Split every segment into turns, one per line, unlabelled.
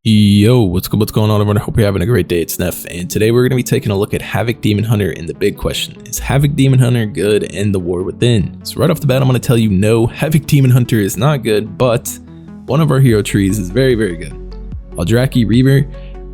Yo, what's going on everyone? I hope you're having a great day. It's Neff, and today we're going to be taking a look at Havoc Demon Hunter, and the big question is Havoc Demon Hunter good in the War Within? So right off the bat, I'm going to tell you no, Havoc Demon Hunter is not good, but one of our hero trees is very good. Aldrachi Reaver,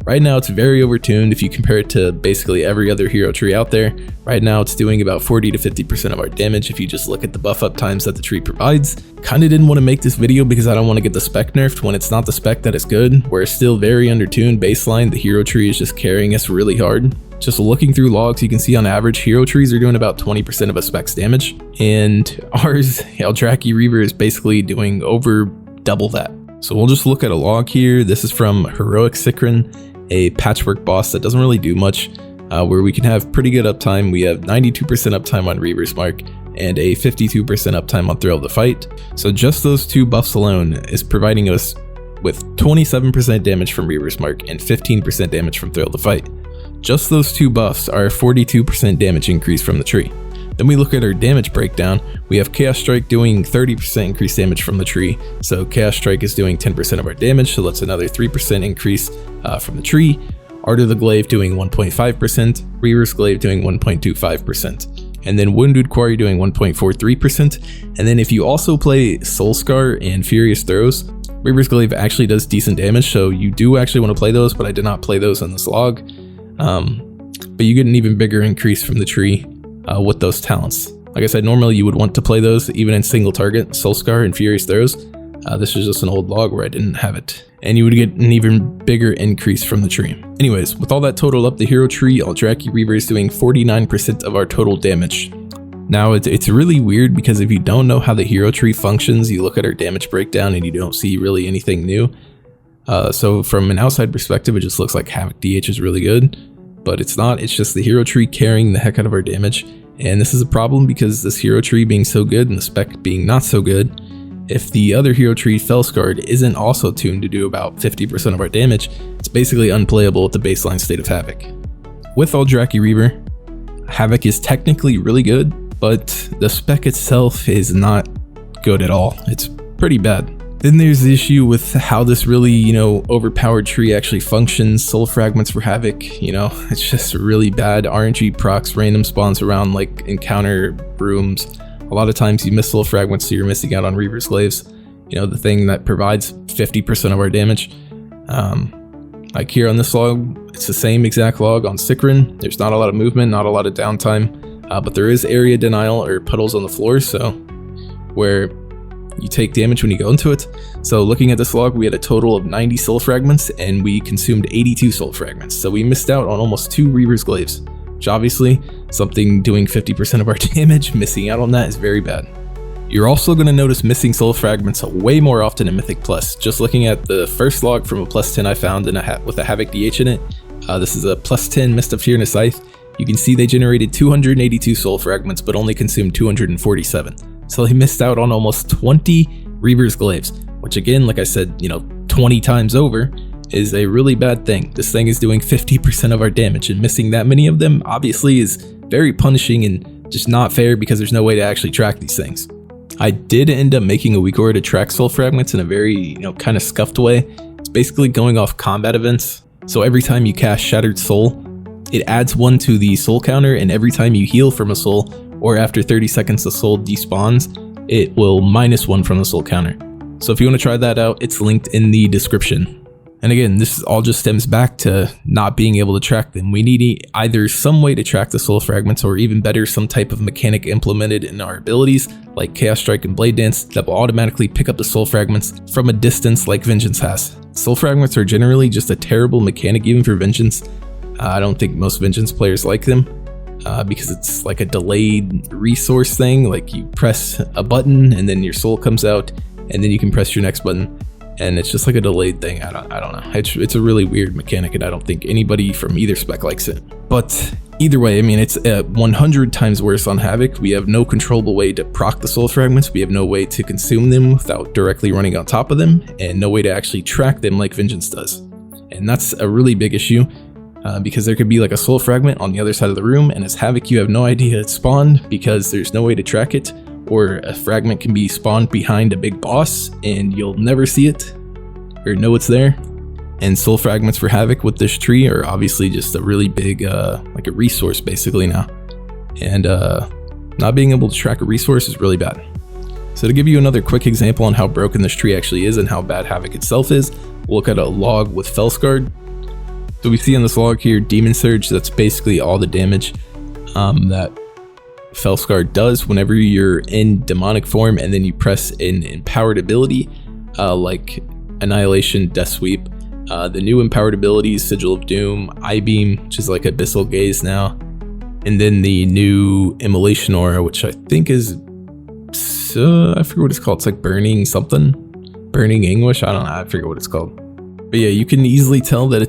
right now it's very overtuned if you compare it to basically every other hero tree out there. Right now it's doing about 40 to 50% of our damage if you just look at the buff up times that the tree provides. Kinda didn't want to make this video because I don't want to get the spec nerfed when it's not the spec that is good. We're still very undertuned baseline. The hero tree is just carrying us really hard. Just looking through logs, you can see on average hero trees are doing about 20% of a spec's damage, and ours, Aldrachi Reaver, is basically doing over double that. So we'll just look at a log here. This is from Heroic Sikrin, a patchwork boss that doesn't really do much, where we can have pretty good uptime. We have 92% uptime on Reaver's Mark and a 52% uptime on Thrill of the Fight. So just those two buffs alone is providing us with 27% damage from Reaver's Mark and 15% damage from Thrill of the Fight. Just those two buffs are a 42% damage increase from the tree. Then we look at our damage breakdown. We have Chaos Strike doing 30% increased damage from the tree. So Chaos Strike is doing 10% of our damage, so that's another 3% increase from the tree. Art of the Glaive doing 1.5%, Reaver's Glaive doing 1.25%, and then Wounded Quarry doing 1.43%. And then if you also play Soul Scar and Furious Throws, Reaver's Glaive actually does decent damage, so you do actually want to play those, but I did not play those on this log. But you get an even bigger increase from the tree with those talents. Like I said, normally you would want to play those even in single target, Soul Scar and Furious Throws. This is just an old log where I didn't have it. And you would get an even bigger increase from the tree. Anyways, with all that total up, the hero tree, Aldrachi Reaver, is doing 49% of our total damage. Now, it's really weird because if you don't know how the hero tree functions, you look at our damage breakdown and you don't see really anything new. So from an outside perspective, it just looks like Havoc DH is really good, but it's not. It's just the hero tree carrying the heck out of our damage. And this is a problem because this hero tree being so good and the spec being not so good, if the other hero tree, fel-scarred, isn't also tuned to do about 50% of our damage, it's basically unplayable with the baseline state of Havoc. With Aldrachi Reaver, Havoc is technically really good, but the spec itself is not good at all. It's pretty bad. Then there's the issue with how this really, overpowered tree actually functions. Soul Fragments for Havoc, it's just really bad. RNG procs random spawns around like encounter rooms. A lot of times you miss Soul Fragments, so you're missing out on Reaver's Glaives, the thing that provides 50% of our damage. Like here on this log, it's the same exact log on Sikrin. There's not a lot of movement, not a lot of downtime, but there is area denial or puddles on the floor, so where you take damage when you go into it. So looking at this log, we had a total of 90 Soul Fragments and we consumed 82 Soul Fragments. So we missed out on almost 2 Reaver's Glaives, which obviously something doing 50% of our damage, missing out on that is very bad. You're also going to notice missing Soul Fragments way more often in Mythic Plus. Just looking at the first log from a +10 I found with a Havoc DH in it, this is a +10 Mist of Fear and a Scythe. You can see they generated 282 Soul Fragments but only consumed 247. So they missed out on almost 20 Reaver's Glaives, which again, like I said, 20 times over is a really bad thing. This thing is doing 50% of our damage, and missing that many of them obviously is very punishing and just not fair because there's no way to actually track these things. I did end up making a Weakaura to track Soul Fragments in a very, kind of scuffed way. It's basically going off combat events. So every time you cast Shattered Soul, it adds 1 to the soul counter, and every time you heal from a soul, or after 30 seconds the soul despawns, it will -1 from the soul counter. So if you want to try that out, it's linked in the description. And again, this all just stems back to not being able to track them. We need either some way to track the Soul Fragments, or even better, some type of mechanic implemented in our abilities, like Chaos Strike and Blade Dance, that will automatically pick up the Soul Fragments from a distance like Vengeance has. Soul Fragments are generally just a terrible mechanic even for Vengeance. I don't think most Vengeance players like them. Because it's like a delayed resource thing, like you press a button and then your soul comes out and then you can press your next button, and it's just like a delayed thing. I don't know, it's a really weird mechanic and I don't think anybody from either spec likes it. But either way, it's 100 times worse on Havoc. We have no controllable way to proc the Soul Fragments, we have no way to consume them without directly running on top of them, and no way to actually track them like Vengeance does. And that's a really big issue. Because there could be like a Soul Fragment on the other side of the room, and as Havoc you have no idea it spawned because there's no way to track it, or a fragment can be spawned behind a big boss and you'll never see it or know it's there. And Soul Fragments for Havoc with this tree are obviously just a really big, like a resource basically now. And not being able to track a resource is really bad. So to give you another quick example on how broken this tree actually is and how bad Havoc itself is, we'll look at a log with fel-scarred. So we see on this log here, Demon Surge, that's basically all the damage that fel-scarred does whenever you're in demonic form and then you press an empowered ability like Annihilation, Death Sweep. The new empowered abilities, Sigil of Doom, I-Beam, which is like Abyssal Gaze now, and then the new Immolation Aura, which I think is, I forget what it's called, it's like Burning something, Burning Anguish, I don't know, I forget what it's called. But yeah, you can easily tell that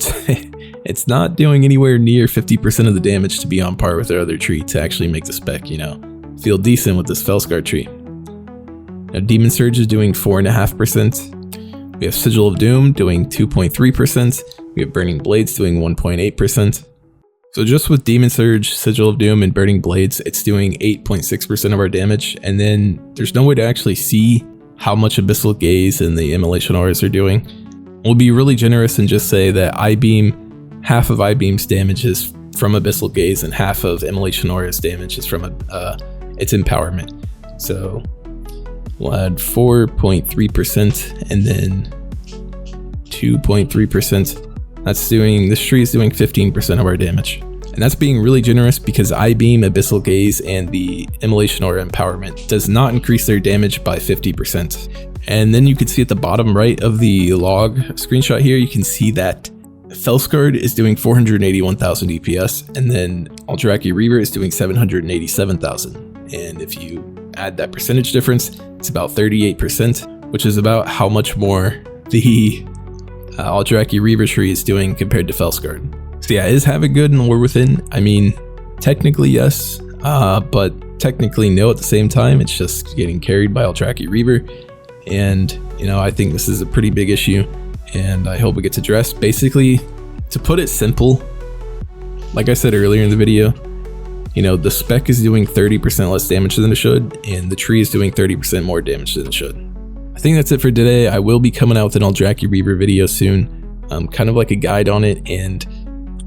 it's not doing anywhere near 50% of the damage to be on par with their other tree to actually make the spec, you know, feel decent with this fel-scarred tree. Now Demon Surge is doing 4.5%. We have Sigil of Doom doing 2.3%. We have Burning Blades doing 1.8%. So just with Demon Surge, Sigil of Doom, and Burning Blades, it's doing 8.6% of our damage. And then there's no way to actually see how much Abyssal Gaze and the Immolation Auras are doing. We'll be really generous and just say that I-Beam, half of I-Beam's damage is from Abyssal Gaze and half of Immolation Aura's damage is from its empowerment. So we'll add 4.3% and then 2.3%. That's doing, this tree is doing 15% of our damage. And that's being really generous because I-Beam, Abyssal Gaze, and the Immolation Aura empowerment does not increase their damage by 50%. And then you can see at the bottom right of the log screenshot here, you can see that fel-scarred is doing 481,000 DPS, and then Aldrachi Reaver is doing 787,000. And if you add that percentage difference, it's about 38%, which is about how much more the Aldrachi Reaver tree is doing compared to fel-scarred. So yeah, is Havoc good in the War Within? I mean, technically yes, but technically no at the same time. It's just getting carried by Aldrachi Reaver, and you know, I think this is a pretty big issue, and I hope it gets addressed. Basically, to put it simple, like I said earlier in the video, you know, the spec is doing 30% less damage than it should, and the tree is doing 30% more damage than it should. I think that's it for today. I will be coming out with an Aldrachi Reaver video soon, kind of like a guide on it and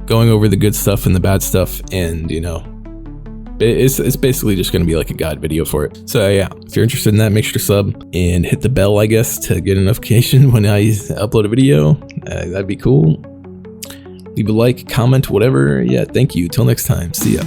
going over the good stuff and the bad stuff, and you know, it's basically just going to be like a guide video for it. So yeah, if you're interested in that, make sure to sub and hit the bell, I guess, to get a notification when I upload a video. That'd be cool. Leave a like, comment, whatever. Yeah, thank you. Till next time. See ya.